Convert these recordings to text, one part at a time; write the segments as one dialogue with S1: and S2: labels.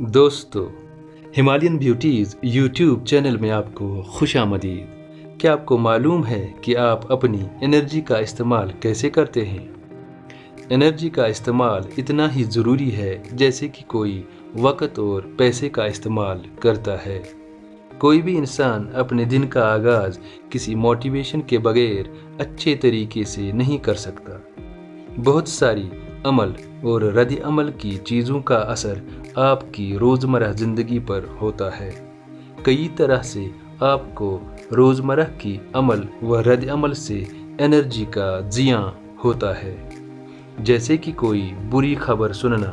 S1: दोस्तों, Himalayan beauties YouTube channel में आपको खुश आमदीद। क्या आपको मालूम है कि आप अपनी एनर्जी का इस्तेमाल कैसे करते हैं? एनर्जी का इस्तेमाल इतना ही ज़रूरी है जैसे कि कोई वक़्त और पैसे का इस्तेमाल करता है। कोई भी इंसान अपने दिन का आगाज़ किसी मोटिवेशन के बगैर अच्छे तरीके से नहीं कर सकता। बहुत सारी अमल और रद्द अमल की चीज़ों का असर आपकी रोज़मर्रा ज़िंदगी पर होता है। कई तरह से आपको रोज़मर्रा की अमल व रद्द अमल से एनर्जी का ज़ियाँ होता है, जैसे कि कोई बुरी खबर सुनना,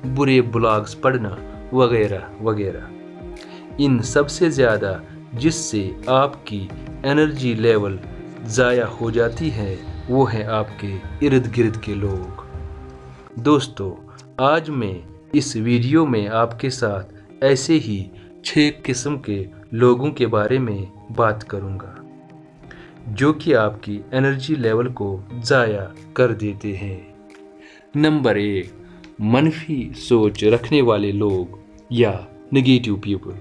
S1: बुरे ब्लॉग्स पढ़ना वगैरह वगैरह। इन सबसे ज़्यादा जिससे आपकी एनर्जी लेवल ज़ाया हो जाती है वो है आपके इर्द गिर्द के लोग। दोस्तों, आज मैं इस वीडियो में आपके साथ ऐसे ही 6 किस्म के लोगों के बारे में बात करूंगा जो कि आपकी एनर्जी लेवल को ज़ाया कर देते हैं। नंबर 1, मनफी सोच रखने वाले लोग या नेगेटिव पीपल।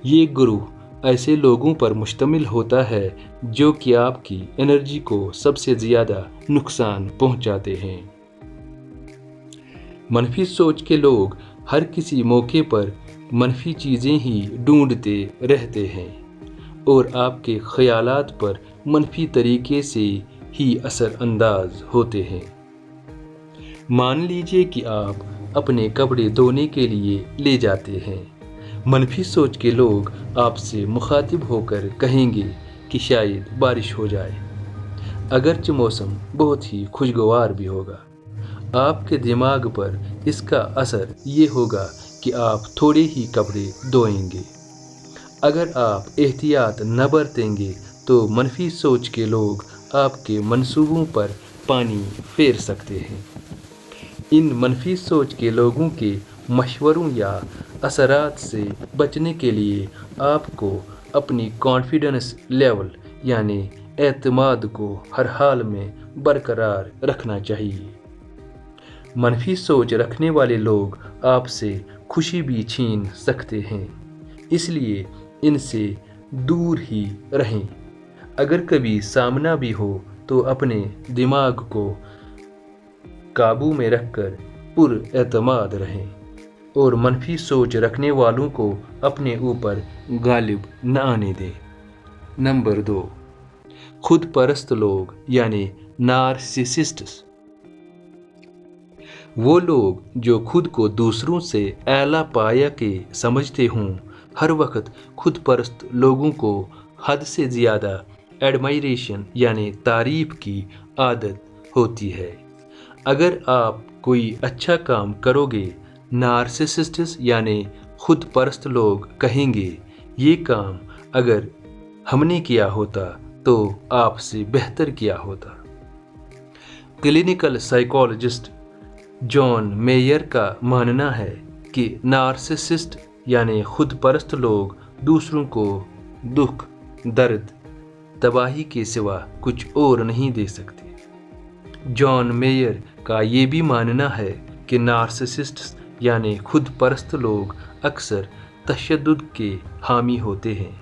S1: ये ग्रुप ऐसे लोगों पर मुश्तमिल होता है जो कि आपकी एनर्जी को सबसे ज़्यादा नुकसान पहुंचाते हैं। मनफी सोच के लोग हर किसी मौके पर मनफी चीज़ें ही ढूंढते रहते हैं और आपके ख्यालात पर मनफी तरीके से ही असर अंदाज होते हैं। मान लीजिए कि आप अपने कपड़े धोने के लिए ले जाते हैं। मनफी सोच के लोग आपसे मुखातिब होकर कहेंगे कि शायद बारिश हो जाए, अगरचे मौसम बहुत ही खुशगवार भी होगा। आपके दिमाग पर इसका असर ये होगा कि आप थोड़े ही कपड़े धोएंगे। अगर आप एहतियात न बरतेंगे तो मनफी सोच के लोग आपके मंसूबों पर पानी फेर सकते हैं। इन मनफी सोच के लोगों के मशवरों या असरात से बचने के लिए आपको अपनी कॉन्फिडेंस लेवल यानी एतमाद को हर हाल में बरकरार रखना चाहिए। मनफी सोच रखने वाले लोग आपसे खुशी भी छीन सकते हैं, इसलिए इनसे दूर ही रहें। अगर कभी सामना भी हो तो अपने दिमाग को काबू में रखकर पुरएतमाद रहें और मनफी सोच रखने वालों को अपने ऊपर गालिब न आने दें। नंबर 2, खुद परस्त लोग यानी नार्सिसिस्ट्स। वो लोग जो खुद को दूसरों से आला पाया के समझते हों, हर वक्त खुद परस्त लोगों को हद से ज़्यादा एडमायरेशन यानी तारीफ की आदत होती है। अगर आप कोई अच्छा काम करोगे, नार्सिसिस्ट्स यानी खुद परस्त लोग कहेंगे ये काम अगर हमने किया होता तो आपसे बेहतर किया होता। क्लिनिकल साइकोलॉजिस्ट जॉन मेयर का मानना है कि नार्सिसिस्ट यानी खुद परस्त लोग दूसरों को दुख, दर्द, तबाही के सिवा कुछ और नहीं दे सकते। जॉन मेयर का ये भी मानना है कि नार्सिसिस्ट यानी खुद परस्त लोग अक्सर तशद्दुद के हामी होते हैं।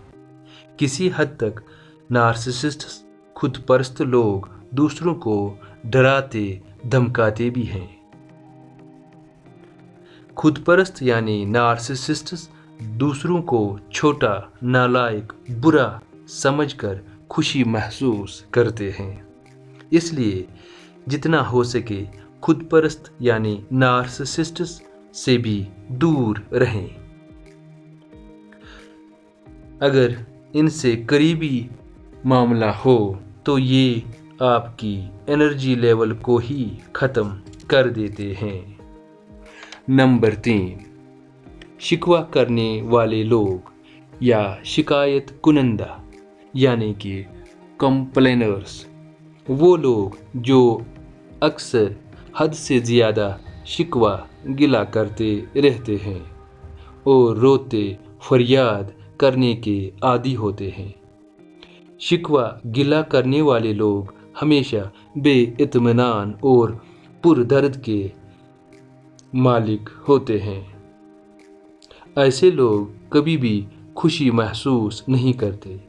S1: किसी हद तक नार्सिसिस्ट खुद परस्त लोग दूसरों को डराते धमकाते भी हैं। खुद परस्त यानी नार्सिसिस्ट्स दूसरों को छोटा, नालायक, बुरा समझकर खुशी महसूस करते हैं। इसलिए जितना हो सके खुद परस्त यानी नार्सिसिस्ट्स से भी दूर रहें। अगर इनसे करीबी मामला हो तो ये आपकी एनर्जी लेवल को ही ख़त्म कर देते हैं। नंबर 3, शिकवा करने वाले लोग या शिकायत कुनंदा यानी कि कंप्लेनर्स। वो लोग जो अक्सर हद से ज़्यादा शिकवा गिला करते रहते हैं और रोते फरियाद करने के आदी होते हैं। शिकवा गिला करने वाले लोग हमेशा बेइत्मीनान और पुरदर्द के मालिक होते हैं। ऐसे लोग कभी भी खुशी महसूस नहीं करते।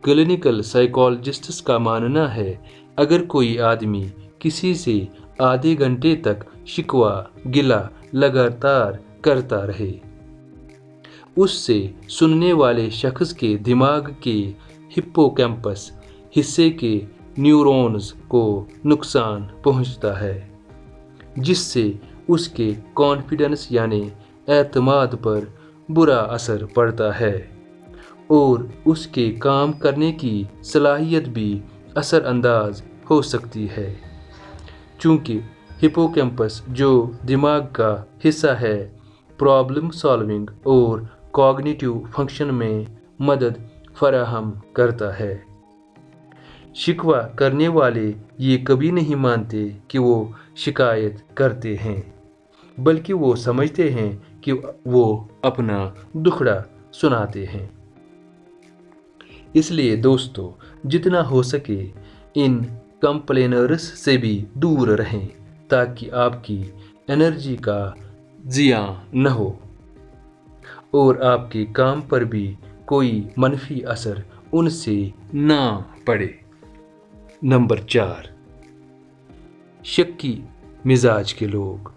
S1: क्लिनिकल साइकोलॉजिस्ट्स का मानना है, अगर कोई आदमी किसी से आधे घंटे तक शिकवा गिला लगातार करता रहे, उससे सुनने वाले शख्स के दिमाग के हिप्पोकैम्पस हिस्से के न्यूरॉन्स को नुकसान पहुंचता है, जिससे उसके कॉन्फिडेंस यानी एतमाद पर बुरा असर पड़ता है और उसके काम करने की सलाहियत भी असरअंदाज हो सकती है। चूँकि हिप्पोकैम्पस जो दिमाग का हिस्सा है, प्रॉब्लम सॉल्विंग और कॉग्निटिव फंक्शन में मदद फराहम करता है। शिकवा करने वाले ये कभी नहीं मानते कि वो शिकायत करते हैं, बल्कि वो समझते हैं कि वो अपना दुखड़ा सुनाते हैं। इसलिए दोस्तों, जितना हो सके इन कंप्लेनर्स से भी दूर रहें, ताकि आपकी एनर्जी का ज़िया न हो और आपके काम पर भी कोई मनफी असर उनसे ना पड़े। नंबर 4, शक्की मिजाज के लोग,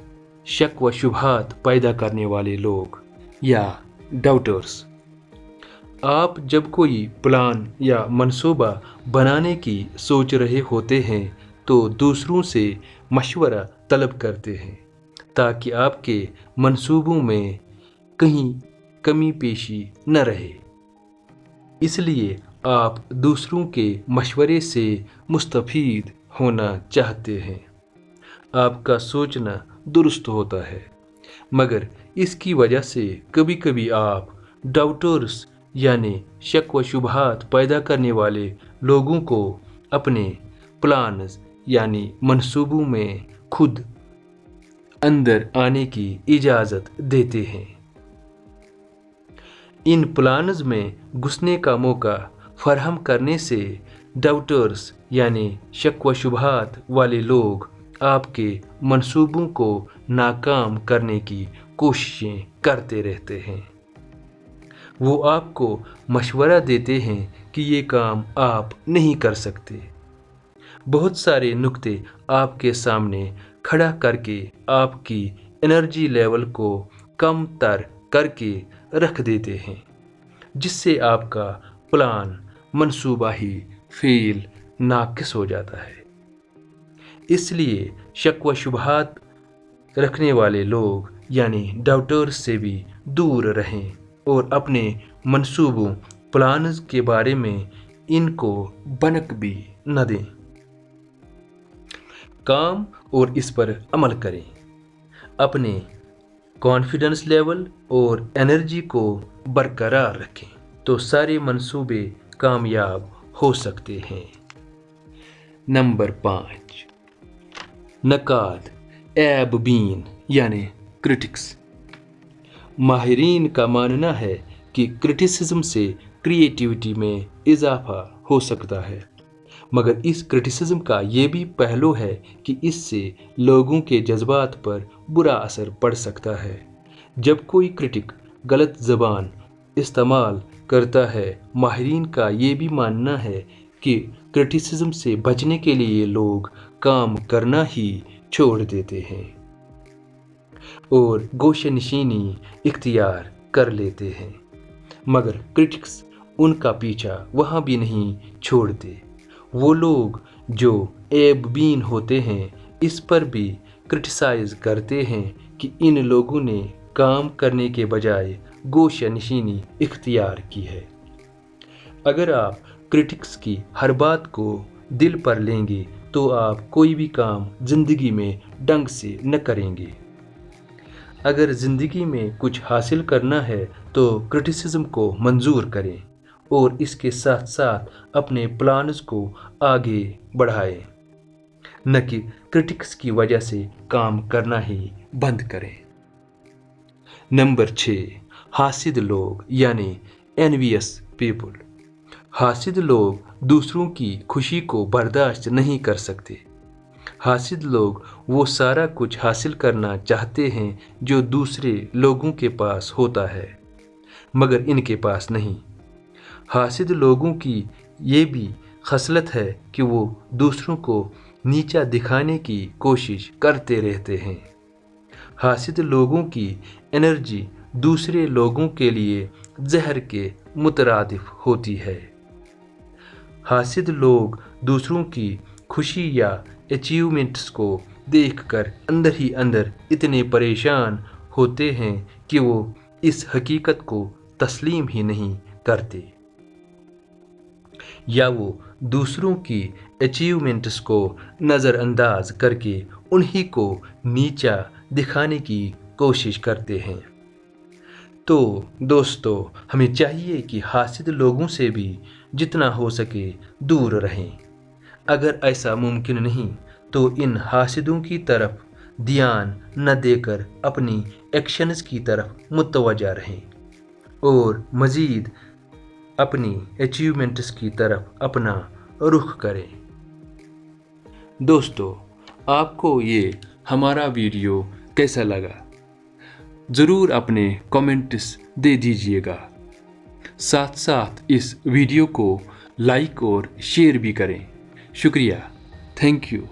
S1: शक व शुबहात पैदा करने वाले लोग या डाउटर्स। आप जब कोई प्लान या मंसूबा बनाने की सोच रहे होते हैं तो दूसरों से मशवरा तलब करते हैं, ताकि आपके मंसूबों में कहीं कमी पेशी न रहे। इसलिए आप दूसरों के मशवरे से मुस्तफीद होना चाहते हैं। आपका सोचना दुरुस्त होता है, मगर इसकी वजह से कभी कभी आप डाउटर्स यानी शक व शुबहात पैदा करने वाले लोगों को अपने प्लान्स यानी मंसूबों में खुद अंदर आने की इजाज़त देते हैं। इन प्लान्स में घुसने का मौका फराहम करने से डाउटर्स यानी शक व शुबहात वाले लोग आपके मंसूबों को नाकाम करने की कोशिशें करते रहते हैं। वो आपको मशवरा देते हैं कि ये काम आप नहीं कर सकते। बहुत सारे नुक्ते आपके सामने खड़ा करके आपकी एनर्जी लेवल को कम तर करके रख देते हैं, जिससे आपका प्लान मंसूबा ही फेल नाकिस हो जाता है। इसलिए शक व शुबहात रखने वाले लोग यानी डाउटर्स से भी दूर रहें और अपने मंसूबों प्लान्स के बारे में इनको भनक भी न दें। काम और इस पर अमल करें। अपने कॉन्फिडेंस लेवल और एनर्जी को बरकरार रखें तो सारे मंसूबे कामयाब हो सकते हैं। नंबर 5, नकाद ऐब बीन यानी क्रिटिक्स। माहिरीन का मानना है कि क्रिटिसिज्म से क्रिएटिविटी में इजाफा हो सकता है, मगर इस क्रिटिसिज्म का ये भी पहलू है कि इससे लोगों के जज्बात पर बुरा असर पड़ सकता है। जब कोई क्रिटिक गलत ज़बान इस्तेमाल करता है, माहिरीन का ये भी मानना है कि क्रिटिसिज्म से बचने के लिए लोग काम करना ही छोड़ देते हैं और गोशनशीनी इख्तियार कर लेते हैं। मगर क्रिटिक्स उनका पीछा वहाँ भी नहीं छोड़ते। वो लोग जो ऐब बीन होते हैं, इस पर भी क्रिटिसाइज करते हैं कि इन लोगों ने काम करने के बजाय गोशनशीनी इख्तियार की है। अगर आप क्रिटिक्स की हर बात को दिल पर लेंगे तो आप कोई भी काम ज़िंदगी में ढंग से न करेंगे। अगर ज़िंदगी में कुछ हासिल करना है तो क्रिटिसिज्म को मंजूर करें और इसके साथ साथ अपने प्लान्स को आगे बढ़ाएं, न कि क्रिटिक्स की वजह से काम करना ही बंद करें। नंबर 6, हासिद लोग यानी एनवियस पीपल। हासिद लोग दूसरों की खुशी को बर्दाश्त नहीं कर सकते। हासिद लोग वो सारा कुछ हासिल करना चाहते हैं जो दूसरे लोगों के पास होता है, मगर इनके पास नहीं। हासिद लोगों की ये भी खसलत है कि वो दूसरों को नीचा दिखाने की कोशिश करते रहते हैं। हासिद लोगों की एनर्जी दूसरे लोगों के लिए जहर के मुतरादिफ होती है। हासिद लोग दूसरों की खुशी या अचीवमेंट्स को देखकर अंदर ही अंदर इतने परेशान होते हैं कि वो इस हकीकत को तस्लीम ही नहीं करते, या वो दूसरों की अचीवमेंट्स को नज़रअंदाज करके उन्हीं को नीचा दिखाने की कोशिश करते हैं। तो दोस्तों, हमें चाहिए कि हासिद लोगों से भी जितना हो सके दूर रहें। अगर ऐसा मुमकिन नहीं तो इन हासिदों की तरफ ध्यान न देकर अपनी एक्शंस की तरफ मुतवज्जा रहें और मज़ीद अपनी अचीवमेंट्स की तरफ अपना रुख करें। दोस्तों, आपको ये हमारा वीडियो कैसा लगा ज़रूर अपने कमेंट्स दे दीजिएगा। साथ साथ इस वीडियो को लाइक और शेयर भी करें। शुक्रिया, थैंक यू।